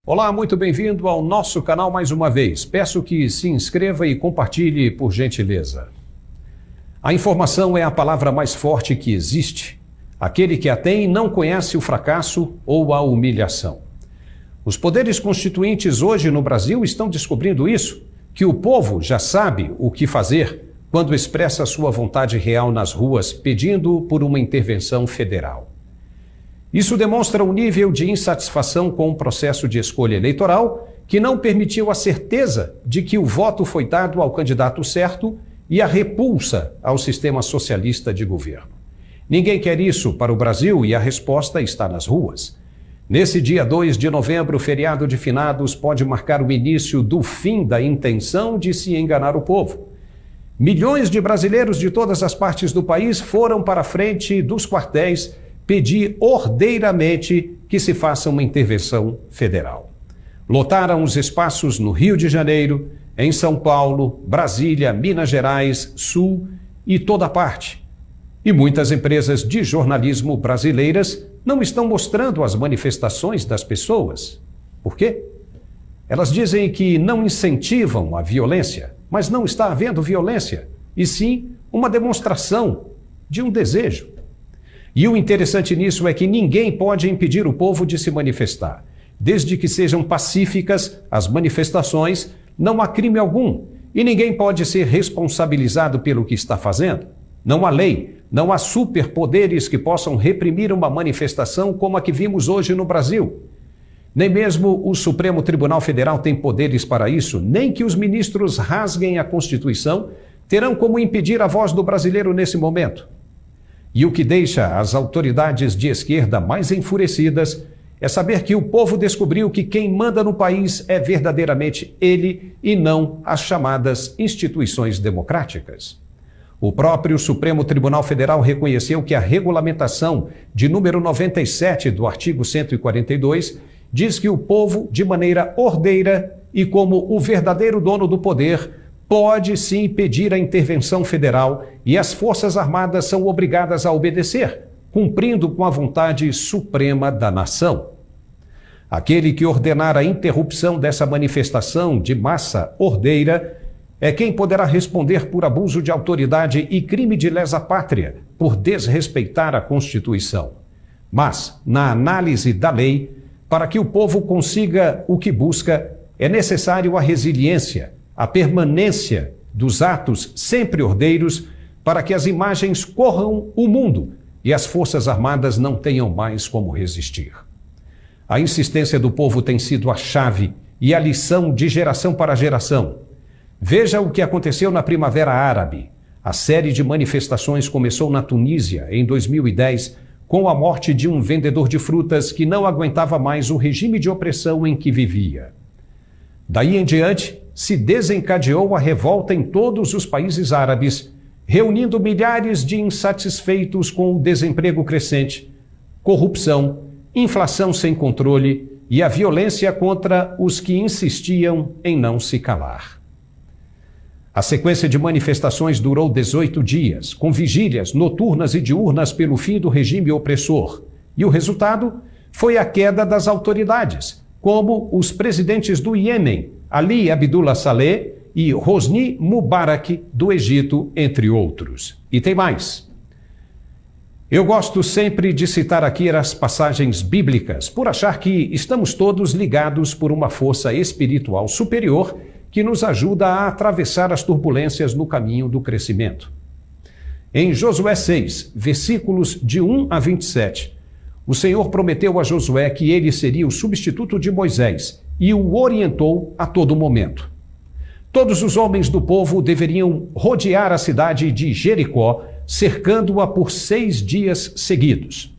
Olá, muito bem-vindo ao nosso canal mais uma vez. Peço que se inscreva e compartilhe, por gentileza. A informação é a palavra mais forte que existe. Aquele que a tem não conhece o fracasso ou a humilhação. Os poderes constituintes hoje no Brasil estão descobrindo isso, que o povo já sabe o que fazer quando expressa sua vontade real nas ruas pedindo por uma intervenção federal. Isso demonstra um nível de insatisfação com o processo de escolha eleitoral que não permitiu a certeza de que o voto foi dado ao candidato certo e a repulsa ao sistema socialista de governo. Ninguém quer isso para o Brasil e a resposta está nas ruas. Nesse dia 2 de novembro, o feriado de finados pode marcar o início do fim da intenção de se enganar o povo. Milhões de brasileiros de todas as partes do país foram para a frente dos quartéis pedir ordeiramente que se faça uma intervenção federal. Lotaram os espaços no Rio de Janeiro, em São Paulo, Brasília, Minas Gerais, Sul e toda parte. E muitas empresas de jornalismo brasileiras não estão mostrando as manifestações das pessoas. Por quê? Elas dizem que não incentivam a violência, mas não está havendo violência, e sim uma demonstração de um desejo. E o interessante nisso é que ninguém pode impedir o povo de se manifestar. Desde que sejam pacíficas as manifestações, não há crime algum e ninguém pode ser responsabilizado pelo que está fazendo. Não há lei, não há superpoderes que possam reprimir uma manifestação como a que vimos hoje no Brasil. Nem mesmo o Supremo Tribunal Federal tem poderes para isso, nem que os ministros rasguem a Constituição terão como impedir a voz do brasileiro nesse momento. E o que deixa as autoridades de esquerda mais enfurecidas é saber que o povo descobriu que quem manda no país é verdadeiramente ele e não as chamadas instituições democráticas. O próprio Supremo Tribunal Federal reconheceu que a regulamentação de número 97 do artigo 142 diz que o povo, de maneira ordeira e como o verdadeiro dono do poder, pode sim pedir a intervenção federal e as Forças Armadas são obrigadas a obedecer, cumprindo com a vontade suprema da nação. Aquele que ordenar a interrupção dessa manifestação de massa ordeira é quem poderá responder por abuso de autoridade e crime de lesa pátria, por desrespeitar a Constituição. Mas, na análise da lei, para que o povo consiga o que busca, é necessário a resiliência, a permanência dos atos sempre ordeiros para que as imagens corram o mundo e as Forças Armadas não tenham mais como resistir. A insistência do povo tem sido a chave e a lição de geração para geração. Veja o que aconteceu na Primavera Árabe. A série de manifestações começou na Tunísia em 2010 com a morte de um vendedor de frutas que não aguentava mais o regime de opressão em que vivia. Daí em diante, se desencadeou a revolta em todos os países árabes, reunindo milhares de insatisfeitos com o desemprego crescente, corrupção, inflação sem controle e a violência contra os que insistiam em não se calar. A sequência de manifestações durou 18 dias, com vigílias noturnas e diurnas pelo fim do regime opressor, e o resultado foi a queda das autoridades, como os presidentes do Iêmen, Ali Abdullah Saleh e Hosni Mubarak, do Egito, entre outros. E tem mais. Eu gosto sempre de citar aqui as passagens bíblicas, por achar que estamos todos ligados por uma força espiritual superior que nos ajuda a atravessar as turbulências no caminho do crescimento. Em Josué 6, versículos de 1 a 27, o Senhor prometeu a Josué que ele seria o substituto de Moisés e o orientou a todo momento. Todos os homens do povo deveriam rodear a cidade de Jericó, cercando-a por 6 dias seguidos,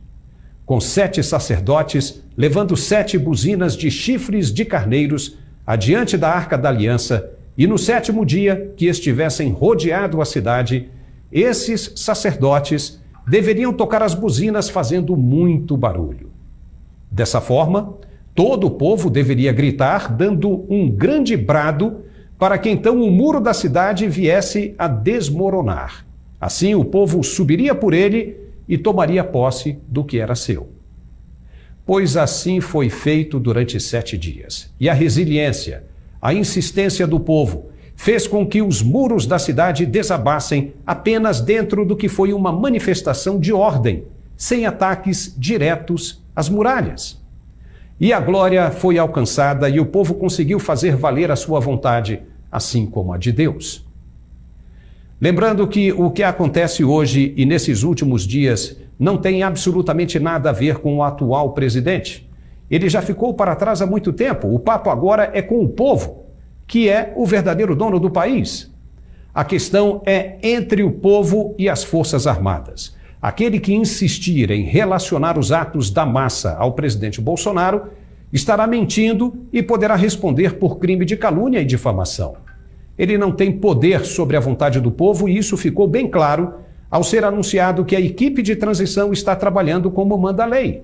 com 7 sacerdotes levando 7 buzinas de chifres de carneiros adiante da Arca da Aliança, e no 7º dia que estivessem rodeado a cidade, esses sacerdotes deveriam tocar as buzinas fazendo muito barulho. Dessa forma, todo o povo deveria gritar, dando um grande brado, para que então o muro da cidade viesse a desmoronar. Assim o povo subiria por ele e tomaria posse do que era seu. pois assim foi feito durante 7 dias. E a resiliência, a insistência do povo, fez com que os muros da cidade desabassem apenas dentro do que foi uma manifestação de ordem, sem ataques diretos às muralhas. E a glória foi alcançada e o povo conseguiu fazer valer a sua vontade, assim como a de Deus. Lembrando que o que acontece hoje e nesses últimos dias não tem absolutamente nada a ver com o atual presidente. Ele já ficou para trás há muito tempo. O papo agora é com o povo, que é o verdadeiro dono do país. A questão é entre o povo e as Forças Armadas. Aquele que insistir em relacionar os atos da massa ao presidente Bolsonaro estará mentindo e poderá responder por crime de calúnia e difamação. Ele não tem poder sobre a vontade do povo e isso ficou bem claro ao ser anunciado que a equipe de transição está trabalhando como manda a lei.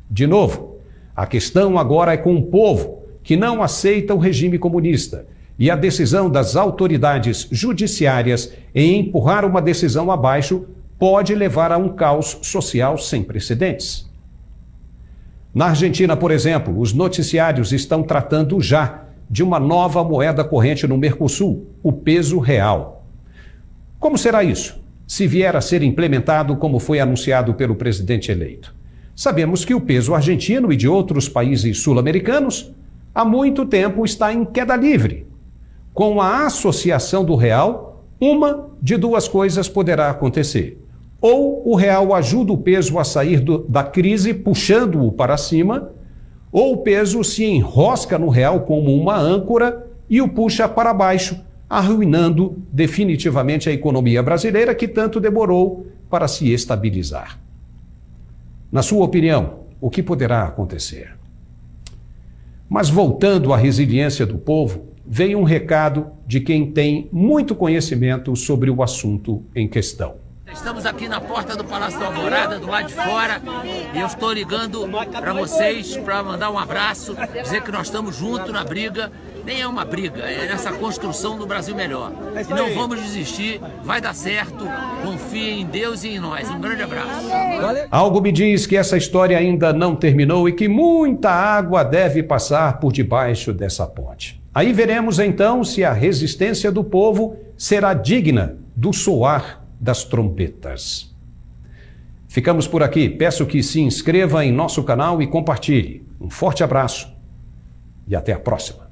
De novo, a questão agora é com o povo, que não aceita o regime comunista, e a decisão das autoridades judiciárias em empurrar uma decisão abaixo pode levar a um caos social sem precedentes. Na Argentina, por exemplo, os noticiários estão tratando já de uma nova moeda corrente no Mercosul, o peso real. Como será isso, se vier a ser implementado como foi anunciado pelo presidente eleito? Sabemos que o peso argentino e de outros países sul-americanos há muito tempo está em queda livre. Com a associação do real, uma de duas coisas poderá acontecer. Ou o real ajuda o peso a sair da crise, puxando-o para cima, ou o peso se enrosca no real como uma âncora e o puxa para baixo, arruinando definitivamente a economia brasileira que tanto demorou para se estabilizar. Na sua opinião, o que poderá acontecer? Mas voltando à resiliência do povo, veio um recado de quem tem muito conhecimento sobre o assunto em questão. Estamos aqui na porta do Palácio da Alvorada, do lado de fora, e eu estou ligando para vocês para mandar um abraço, dizer que nós estamos juntos na briga. Nem é uma briga, é nessa construção do Brasil melhor. E não vamos desistir, vai dar certo, confie em Deus e em nós. Um grande abraço. Algo me diz que essa história ainda não terminou e que muita água deve passar por debaixo dessa ponte. Aí veremos então se a resistência do povo será digna do soar das trombetas. Ficamos por aqui. Peço que se inscreva em nosso canal e compartilhe. Um forte abraço e até a próxima.